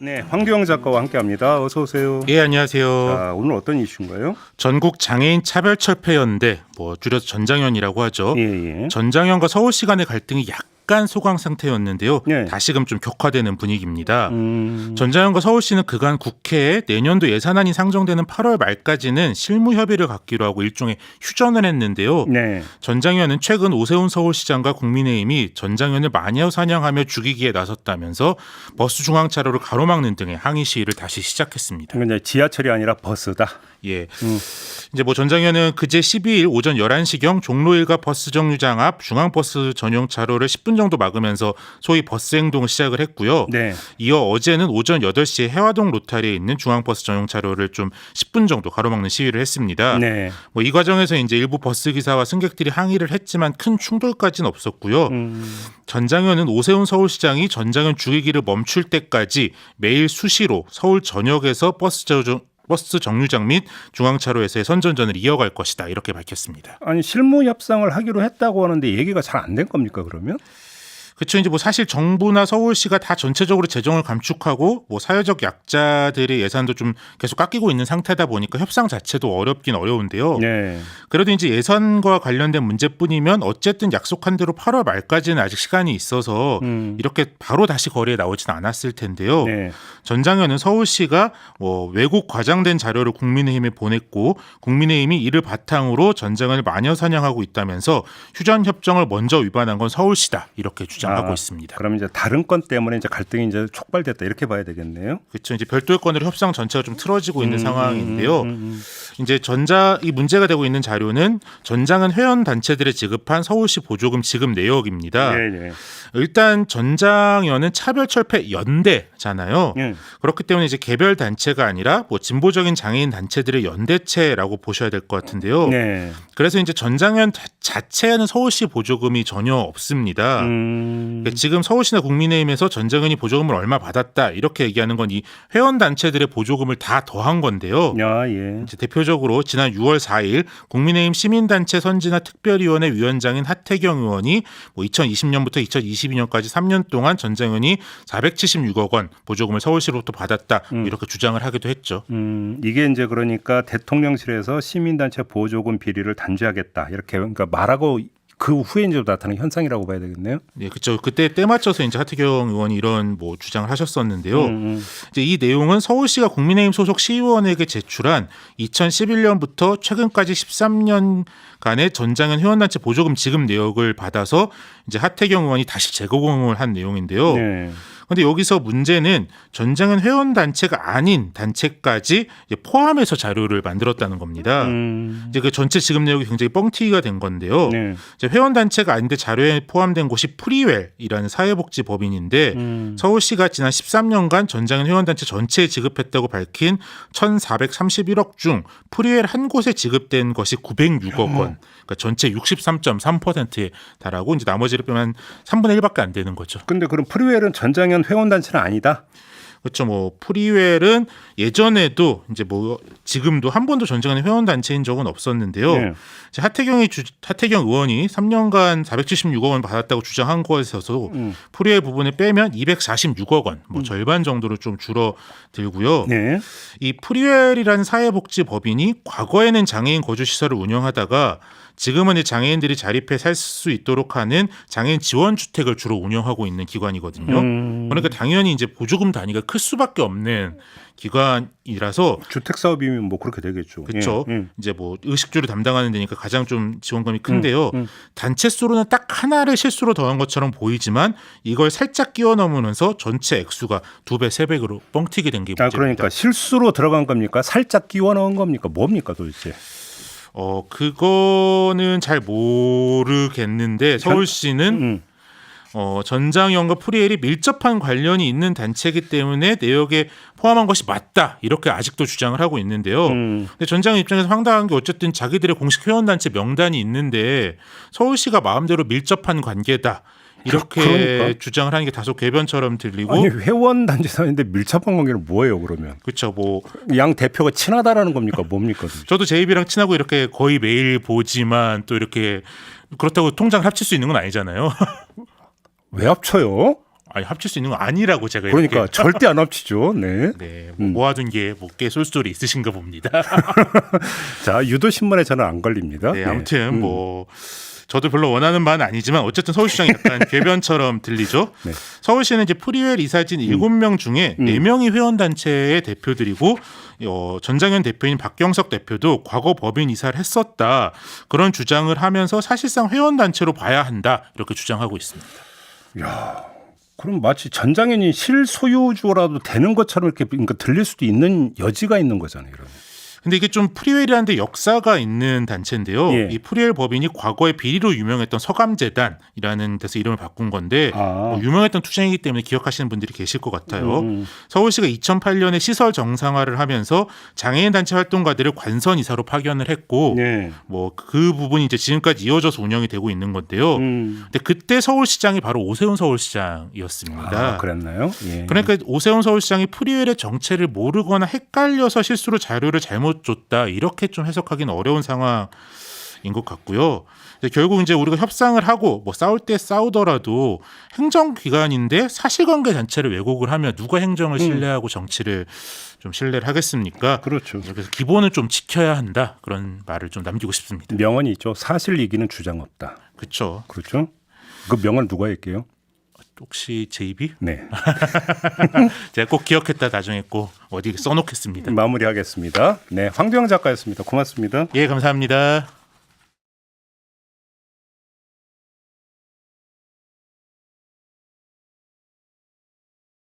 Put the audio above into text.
네, 황교영 작가와 함께합니다. 어서 오세요. 예, 안녕하세요. 자, 오늘 어떤 이슈인가요? 전국 장애인 차별철폐연대, 줄여서 전장연이라고 하죠. 예. 전장연과 서울시 간의 갈등이 약간 소강 상태였는데요. 네. 다시금 좀 격화되는 분위기입니다. 전장연과 전장연과 서울시는 그간 국회에 내년도 예산안이 상정되는 8월 말까지는 실무 협의를 갖기로 하고 일종의 휴전을 했는데요. 네. 전장연은 최근 오세훈 서울시장과 국민의힘이 전장연을 마녀 사냥하며 죽이기에 나섰다면서 버스 중앙차로를 가로막는 등의 항의 시위를 다시 시작했습니다. 이제 지하철이 아니라 버스다. 예. 이제 전장현은 그제 12일 오전 11시경 종로 일가 버스 정류장 앞 중앙버스 전용 차로를 10분 정도 막으면서 소위 버스 행동을 시작을 했고요. 네. 이어 어제는 오전 8시에 해화동 로타리에 있는 중앙버스 전용 차로를 좀 10분 정도 가로막는 시위를 했습니다. 네. 이 과정에서 이제 일부 버스 기사와 승객들이 항의를 했지만 큰 충돌까지는 없었고요. 전장현은 오세훈 서울시장이 전장현 죽이기를 멈출 때까지 매일 수시로 서울 전역에서 버스 정류장 및 중앙차로에서의 선전전을 이어갈 것이다 이렇게 밝혔습니다. 아니 실무 협상을 하기로 했다고 하는데 얘기가 잘 안 된 겁니까 그러면? 그렇죠. 이제 사실 정부나 서울시가 다 전체적으로 재정을 감축하고 사회적 약자들의 예산도 좀 계속 깎이고 있는 상태다 보니까 협상 자체도 어렵긴 어려운데요. 네. 그래도 이제 예산과 관련된 문제뿐이면 어쨌든 약속한 대로 8월 말까지는 아직 시간이 있어서 이렇게 바로 다시 거리에 나오지는 않았을 텐데요. 네. 전장현은 서울시가 왜곡 과장된 자료를 국민의힘에 보냈고 국민의힘이 이를 바탕으로 전장현을 마녀 사냥하고 있다면서 휴전 협정을 먼저 위반한 건 서울시다 이렇게 주장하고 있습니다. 그럼 이제 다른 건 때문에 이제 갈등이 이제 촉발됐다 이렇게 봐야 되겠네요. 그렇죠. 이제 별도의 건으로 협상 전체가 좀 틀어지고 있는 상황인데요. 이제 이 문제가 되고 있는 자료는 전장현 회원 단체들에 지급한 서울시 보조금 지급 내역입니다. 네. 일단 전장현은 차별철폐 연대잖아요. 네. 그렇기 때문에 이제 개별 단체가 아니라 진보적인 장애인 단체들의 연대체라고 보셔야 될 것 같은데요. 네. 그래서 이제 전장현 자체에는 서울시 보조금이 전혀 없습니다. 그러니까 지금 서울시나 국민의힘에서 전장현이 보조금을 얼마 받았다 이렇게 얘기하는 건 이 회원 단체들의 보조금을 다 더한 건데요. 예. 이제 대표적으로 지난 6월 4일 국민의힘 시민단체 선진화 특별위원회 위원장인 하태경 의원이 2020년부터 2022년까지 3년 동안 전장현이 476억 원 보조금을 서울시로부터 받았다 이렇게 주장을 하기도 했죠. 이게 이제 그러니까 대통령실에서 시민단체 보조금 비리를 단죄하겠다 이렇게 그러니까 말하고 그 후에 이제 나타나는 현상이라고 봐야 되겠네요. 네, 그렇죠. 그때 때 맞춰서 이제 하태경 의원이 이런 주장을 하셨었는데요. 이제 이 내용은 서울시가 국민의힘 소속 시의원에게 제출한 2011년부터 최근까지 13년간의 전장현 회원단체 보조금 지급 내역을 받아서 이제 하태경 의원이 다시 재공을 한 내용인데요. 네. 그런데 여기서 문제는 전장현 회원 단체가 아닌 단체까지 포함해서 자료를 만들었다는 겁니다. 이제 그 전체 지급 내역이 굉장히 뻥튀기가 된 건데요. 네. 이제 회원 단체가 아닌데 자료에 포함된 곳이 프리웰이라는 사회복지법인인데 서울시가 지난 13년간 전장현 회원 단체 전체에 지급했다고 밝힌 1,431억 중 프리웰 한 곳에 지급된 것이 906억 원. 그러니까 전체 63.3%에 달하고 이제 나머지를 빼면 3분의 1밖에 안 되는 거죠. 근데 그럼 프리웰은 전장현 회원 단체는 아니다. 그렇죠. 프리웰은 예전에도 이제 지금도 한 번도 전장현 회원 단체인 적은 없었는데요. 네. 이제 하태경 의원이 3년간 476억 원 받았다고 주장한 거에서도 프리웰 부분을 빼면 246억 원, 절반 정도로 좀 줄어들고요. 네. 이 프리웰이라는 사회복지법인이 과거에는 장애인 거주시설을 운영하다가 지금은 장애인들이 자립해 살 수 있도록 하는 장애인 지원주택을 주로 운영하고 있는 기관이거든요. 그러니까 당연히 이제 보조금 단위가 클 수밖에 없는 기관이라서 주택 사업이면 그렇게 되겠죠. 그렇죠. 예. 이제 의식주를 담당하는 데니까 가장 좀 지원금이 큰데요. 단체 수로는 딱 하나를 실수로 더한 것처럼 보이지만 이걸 살짝 끼워 넣으면서 전체 액수가 2배, 3배로 뻥튀기 된 게 문제입니다. 그러니까 실수로 들어간 겁니까? 살짝 끼워 넣은 겁니까? 뭡니까 도대체? 그거는 잘 모르겠는데 서울시는 전장현과 프리웰이 밀접한 관련이 있는 단체이기 때문에 내역에 포함한 것이 맞다 이렇게 아직도 주장을 하고 있는데요. 근데 전장현 입장에서 황당한 게 어쨌든 자기들의 공식 회원단체 명단이 있는데 서울시가 마음대로 밀접한 관계다. 이렇게 그러니까. 주장을 하는 게 다소 궤변처럼 들리고. 아니 회원 단체사인데 밀접한 관계는 뭐예요 그러면? 그렇죠. 양 대표가 친하다라는 겁니까? 뭡니까? 저도 제 입이랑 친하고 이렇게 거의 매일 보지만 또 이렇게 그렇다고 통장을 합칠 수 있는 건 아니잖아요. 왜 합쳐요? 아니 합칠 수 있는 거 아니라고 제가 그러니까 이렇게. 절대 안 합치죠. 네. 네, 뭐 모아둔 게 꽤 쏠쏠이 있으신가 봅니다. 자, 유도신문에 저는 안 걸립니다. 네, 아무튼 뭐 저도 별로 원하는 바는 아니지만 어쨌든 서울시장이 약간 궤변처럼 들리죠. 네. 서울시는 이제 프리웰 이사진 7명 중에 4명이 회원단체의 대표들이고 전장현 대표인 박경석 대표도 과거 법인 이사를 했었다. 그런 주장을 하면서 사실상 회원단체로 봐야 한다. 이렇게 주장하고 있습니다. 야, 그럼 마치 전장현이 실소유주라도 되는 것처럼 이렇게 그러니까 들릴 수도 있는 여지가 있는 거잖아요. 이러면. 근데 이게 좀 프리웰이라는 데 역사가 있는 단체인데요. 예. 이 프리웰 법인이 과거에 비리로 유명했던 서감재단이라는 데서 이름을 바꾼 건데 뭐 유명했던 투쟁이기 때문에 기억하시는 분들이 계실 것 같아요. 서울시가 2008년에 시설 정상화를 하면서 장애인 단체 활동가들을 관선 이사로 파견을 했고 네. 뭐 그 부분이 이제 지금까지 이어져서 운영이 되고 있는 건데요. 근데 그때 서울시장이 바로 오세훈 서울시장이었습니다. 아, 그랬나요? 예. 그러니까 오세훈 서울시장이 프리웰의 정체를 모르거나 헷갈려서 실수로 자료를 잘못 줬다 이렇게 좀 해석하기는 어려운 상황인 것 같고요. 결국 이제 우리가 협상을 하고 뭐 싸울 때 싸우더라도 행정기관인데 사실관계 자체를 왜곡을 하면 누가 행정을 신뢰하고 정치를 좀 신뢰를 하겠습니까? 그렇죠. 그래서 기본을 좀 지켜야 한다 그런 말을 좀 남기고 싶습니다. 명언이 있죠. 사실 이기는 주장 없다. 그렇죠. 그렇죠. 그 명언 누가 할게요? 혹시 제 입이? 네. 제가 꼭 기억했다 나중에 꼭 어디 써놓겠습니다. 마무리하겠습니다. 네, 황교안 작가였습니다. 고맙습니다. 예, 감사합니다.